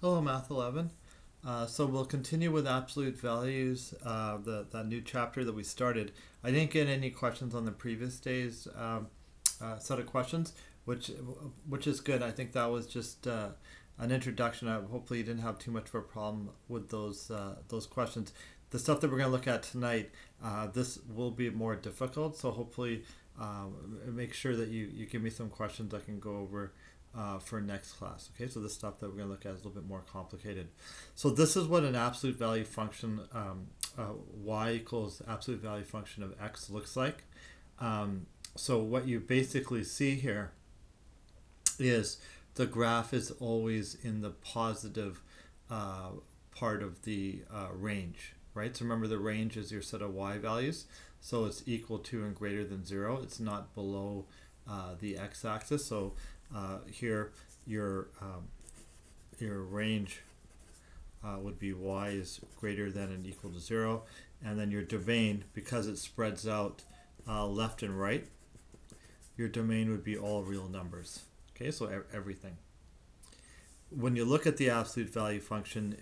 Hello, Math 11. So we'll continue with absolute values, that new chapter that we started. I didn't get any questions on the previous day's set of questions, which is good. I think that was just an introduction. Hopefully, you didn't have too much of a problem with those questions. The stuff that we're going to look at tonight, this will be more difficult. So hopefully, make sure that you give me some questions I can go over for next class. Okay, so the stuff that we're going to look at is a little bit more complicated. So this is what an absolute value function, y equals absolute value function of x looks like. So what you basically see here is the graph is always in the positive part of the range, right? So remember, the range is your set of y values. So it's equal to and greater than 0. It's not below the x-axis. So here your range would be y is greater than and equal to 0, and then your domain, because it spreads out left and right, your domain would be all real numbers. Okay, so everything. When you look at the absolute value function,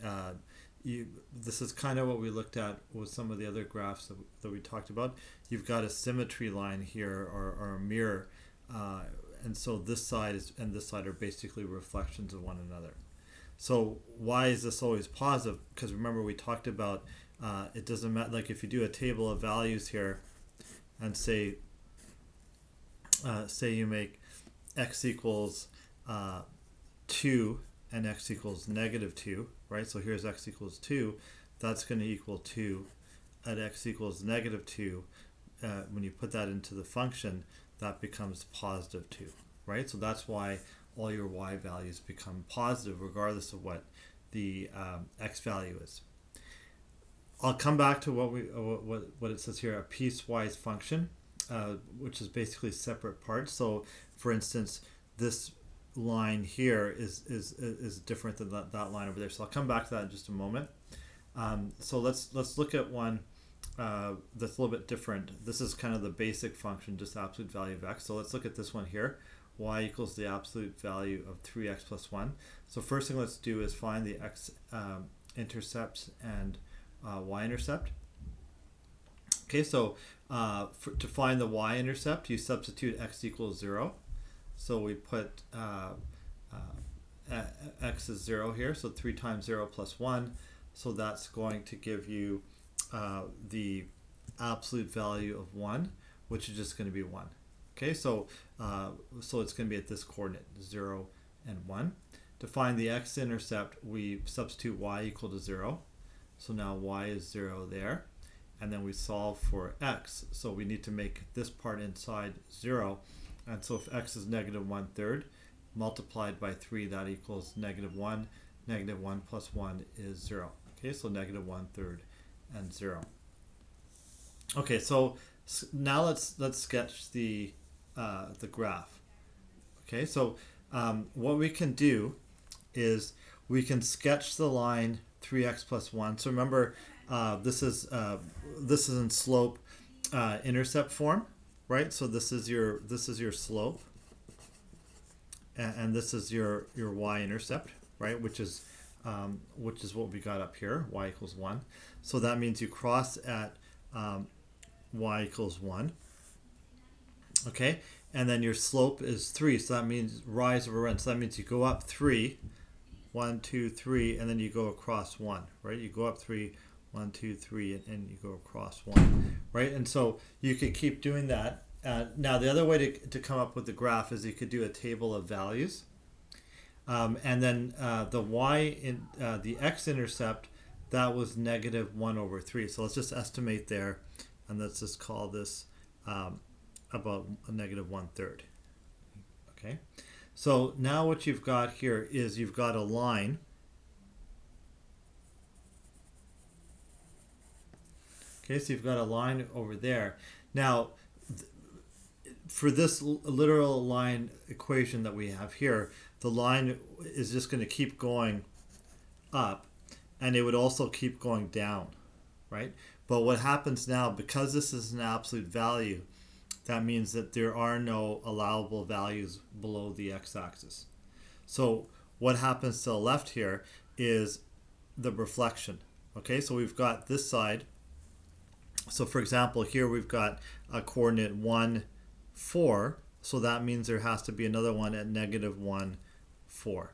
this is kind of what we looked at with some of the other graphs that we talked about. You've got a symmetry line here, or a mirror, and so this side and this side are basically reflections of one another. So why is this always positive? Because remember, we talked about it doesn't matter. Like if you do a table of values here, and say you make x equals 2 and x equals -2, right? So here's x equals 2. That's going to equal 2 at x equals -2. When you put that into the function, that becomes positive 2, right? So that's why all your y values become positive regardless of what the x value is. I'll come back to what it says here, a piecewise function, which is basically separate parts. So for instance, this line here is different than that line over there. So I'll come back to that in just a moment. So let's look at one that's a little bit different. This is kind of the basic function, just absolute value of x. So let's look at this one here. Y equals the absolute value of 3x plus 1. So first thing let's do is find the x intercept and y-intercept. Okay, so to find the y-intercept, you substitute x equals 0. So we put x is 0 here, so 3 times 0 plus 1. So that's going to give you the absolute value of 1, which is just going to be 1. Okay, so it's going to be at this coordinate, 0 and 1. To find the x-intercept, we substitute y equal to 0. So now y is 0 there. And then we solve for x. So we need to make this part inside 0. And so if x is -1/3, multiplied by 3, that equals -1. -1 plus 1 is 0. Okay, so -1/3 and 0. Okay, so now let's sketch the graph. Okay, so what we can do is we can sketch the line 3x plus 1. So remember, this is in slope intercept form, right? So this is your slope, and this is your y-intercept, right? Which is what we got up here, y equals 1. So that means you cross at y equals 1. Okay, and then your slope is 3, so that means rise over run. So that means you go up 3, 1, 2, 3, and then you go across 1, right? You go up 3, 1, 2, 3, and you go across 1, right? And so you could keep doing that. Now the other way to come up with the graph is you could do a table of values, and then the x-intercept, that was -1/3. So let's just estimate there, and let's just call this about a -1/3. Okay, so now what you've got here is you've got a line. Okay, so you've got a line over there. Now, for this literal line equation that we have here, the line is just going to keep going up, and it would also keep going down, right? But what happens now, because this is an absolute value, that means that there are no allowable values below the x-axis. So what happens to the left here is the reflection. Okay, so we've got this side. So for example, here we've got a coordinate 1, 4. So that means there has to be another one at negative 1, 4.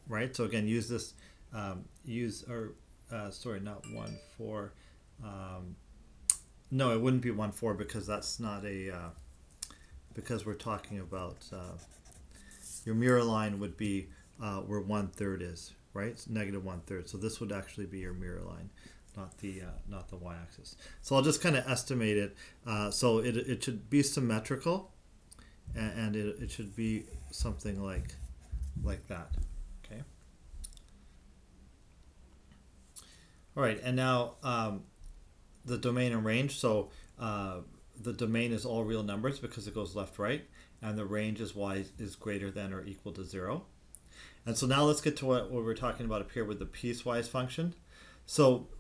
Right? So again, use this, sorry, not 1, 4. No, it wouldn't be 1, 4 because that's not a, because we're talking about, your mirror line would be where 1/3 is, right? It's negative 1/3. So this would actually be your mirror line, not the y-axis. So I'll just kind of estimate it. So it should be symmetrical, and it should be something like that. Okay. All right, and now the domain and range. So the domain is all real numbers because it goes left, right, and the range is y is greater than or equal to 0. And so now let's get to what we're talking about up here with the piecewise function. So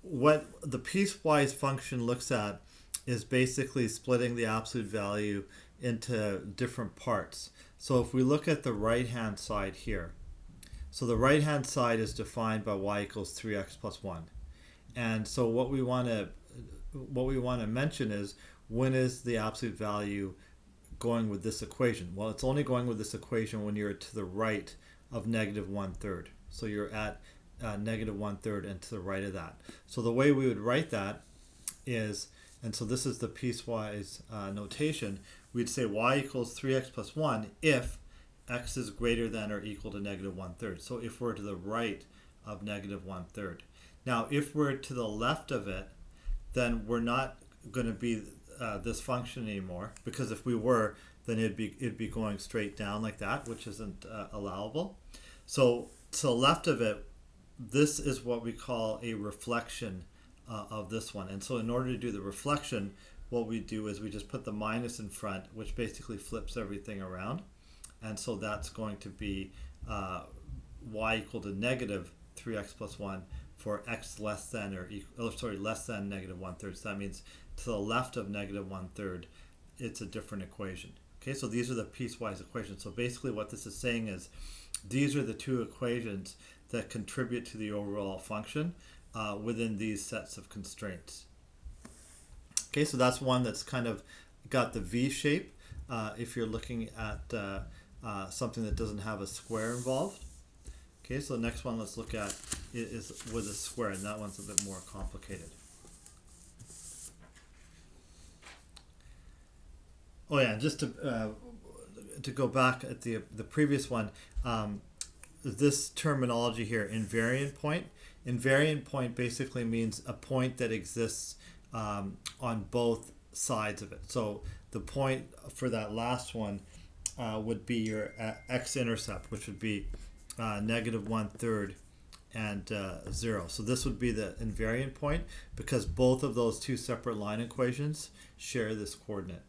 what the piecewise function looks at is basically splitting the absolute value into different parts. So if we look at the right hand side here, so the right hand side is defined by y equals 3x plus 1. And so what we want to mention is, when is the absolute value going with this equation? Well, it's only going with this equation when you're to the right of negative 1/3. So you're at negative 1/3 and to the right of that. So the way we would write that is, and so this is the piecewise notation, we'd say y equals 3x plus 1 if x is greater than or equal to negative 1/3. So if we're to the right of negative 1/3. Now, if we're to the left of it, then we're not going to be this function anymore, because if we were, then it'd be going straight down like that, which isn't allowable. So to the left of it, this is what we call a reflection of this one. And so in order to do the reflection, what we do is we just put the minus in front, which basically flips everything around. And so that's going to be y equal to negative 3x plus 1 for x less than or equal, less than negative 1/3. So that means to the left of negative 1/3, it's a different equation. Okay, so these are the piecewise equations. So basically what this is saying is, these are the two equations that contribute to the overall function within these sets of constraints. Okay, so that's one that's kind of got the V shape if you're looking at something that doesn't have a square involved. Okay, so the next one let's look at is with a square, and that one's a bit more complicated. Oh yeah, just to go back at the previous one, this terminology here, invariant point. Invariant point basically means a point that exists on both sides of it. So the point for that last one would be your x-intercept, which would be negative 1/3 and 0. So this would be the invariant point, because both of those two separate line equations share this coordinate.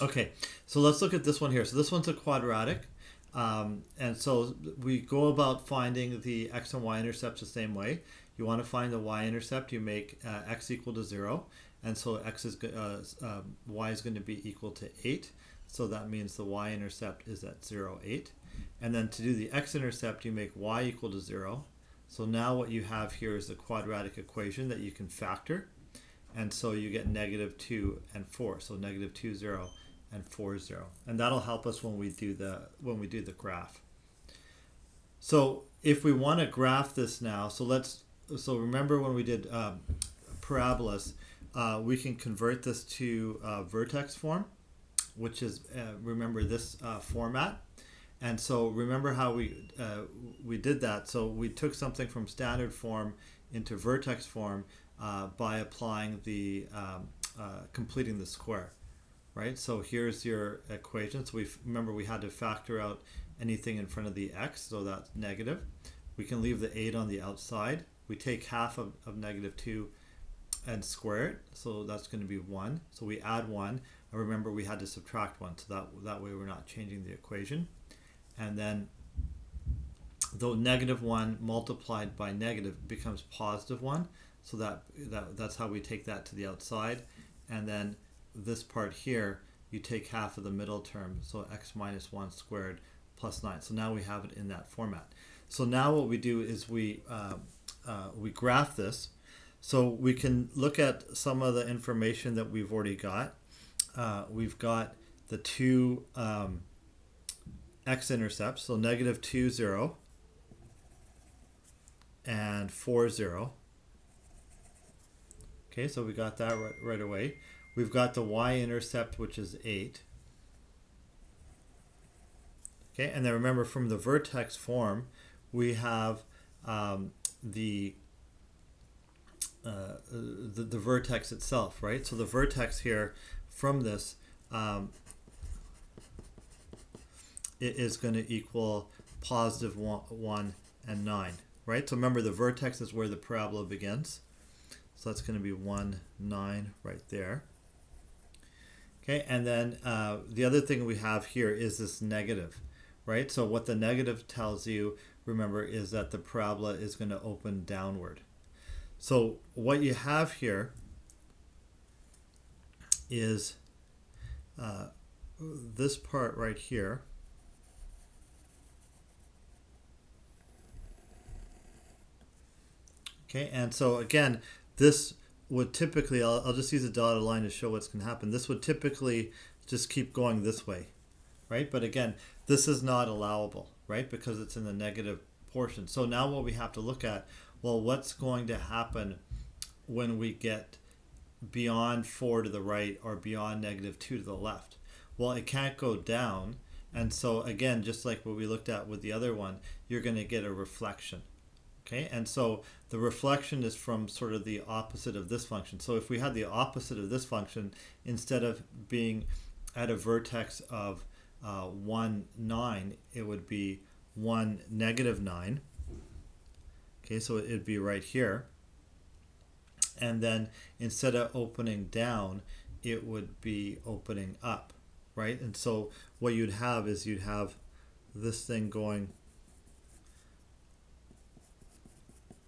Okay, so let's look at this one here. So this one's a quadratic. And so we go about finding the x and y intercepts the same way. You want to find the y-intercept, you make x equal to 0. And so y is going to be equal to 8. So that means the y-intercept is at 0, 8. And then to do the x-intercept, you make y equal to 0. So now what you have here is a quadratic equation that you can factor. And so you get negative 2 and 4. So negative 2, 0 and 4, 0. And that'll help us when we do the graph. So if we want to graph this now, so remember when we did parabolas, we can convert this to vertex form, which is, remember, this format. And so remember how we did that. So we took something from standard form into vertex form by applying the completing the square, right? So here's your equation. So remember we had to factor out anything in front of the x, so that's negative. We can leave the 8 on the outside. We take half of negative 2 and square it, so that's going to be 1. So we add 1, and remember we had to subtract 1, so that way we're not changing the equation. And then the negative 1 multiplied by negative becomes positive 1, so that's how we take that to the outside. And then this part here, you take half of the middle term, so x minus 1 squared plus 9. So now we have it in that format. So now what we do is we graph this. So we can look at some of the information that we've already got. We've got the two x-intercepts, so negative 2, 0, and 4, 0. Okay, so we got that right away. We've got the y-intercept, which is 8. Okay, and then remember from the vertex form, we have the vertex itself, right? So the vertex here from this it is going to equal positive 1 and 9, right? So remember the vertex is where the parabola begins. So that's going to be 1, 9 right there. Okay, and then the other thing we have here is this negative, right? So what the negative tells you, remember, is that the parabola is going to open downward. So what you have here is this part right here. Okay, and so again, this would typically, I'll just use a dotted line to show what's going to happen. This would typically just keep going this way, right? But again, this is not allowable, right? Because it's in the negative portion. So now what we have to look at, well, what's going to happen when we get beyond 4 to the right or beyond negative 2 to the left? Well, it can't go down. And so again, just like what we looked at with the other one, you're going to get a reflection. Okay, and so the reflection is from sort of the opposite of this function. So if we had the opposite of this function, instead of being at a vertex of 1, 9, it would be 1, negative 9. Okay, so it'd be right here. And then instead of opening down, it would be opening up, right? And so what you'd have is you'd have this thing going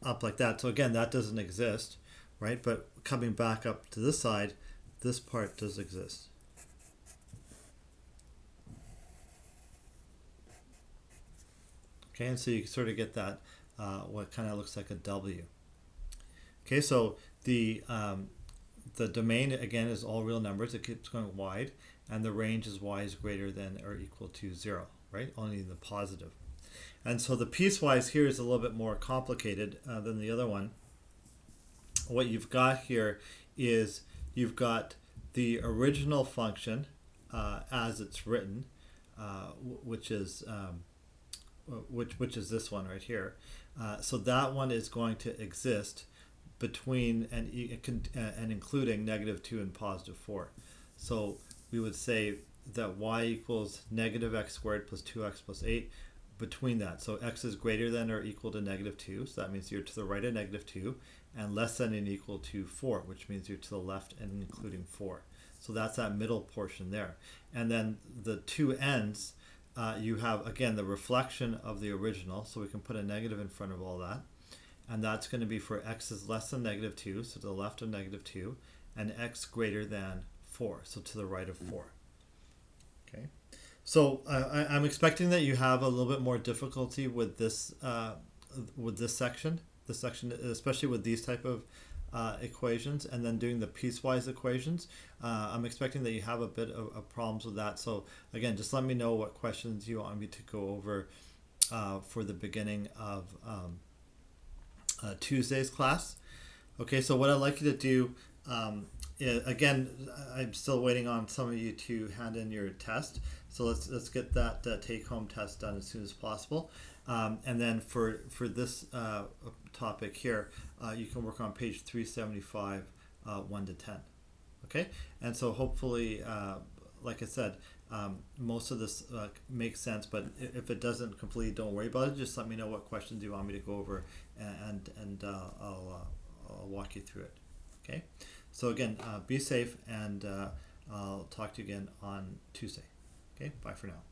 up like that. So again, that doesn't exist, right? But coming back up to this side, this part does exist. Okay, and so you sort of get that what kind of looks like a W. Okay, so the domain again is all real numbers. It keeps going wide, and the range is y is greater than or equal to 0, right? Only the positive. And so the piecewise here is a little bit more complicated than the other one. What you've got here is you've got the original function as it's written, which is this one right here. So that one is going to exist between and including negative 2 and positive 4. So we would say that y equals negative x squared plus 2x plus 8 between that. So x is greater than or equal to negative 2, so that means you're to the right of negative 2, and less than and equal to 4, which means you're to the left and including 4. So that's that middle portion there. And then the two ends, you have, again, the reflection of the original, so we can put a negative in front of all that. And that's going to be for x is less than negative 2, so to the left of negative 2, and x greater than 4, so to the right of 4. Okay. So I'm expecting that you have a little bit more difficulty with this section, especially with these type of equations, and then doing the piecewise equations. I'm expecting that you have a bit of problems with that. So again, just let me know what questions you want me to go over for the beginning of Tuesday's class. Okay, so what I'd like you to do, again, I'm still waiting on some of you to hand in your test. So let's get that take-home test done as soon as possible. And then for this topic here, you can work on page 375, 1 to 10. Okay, and so hopefully, like I said, most of this makes sense. But if it doesn't completely, don't worry about it. Just let me know what questions you want me to go over, and I'll walk you through it. Okay, so again, be safe, and I'll talk to you again on Tuesday. Okay, bye for now.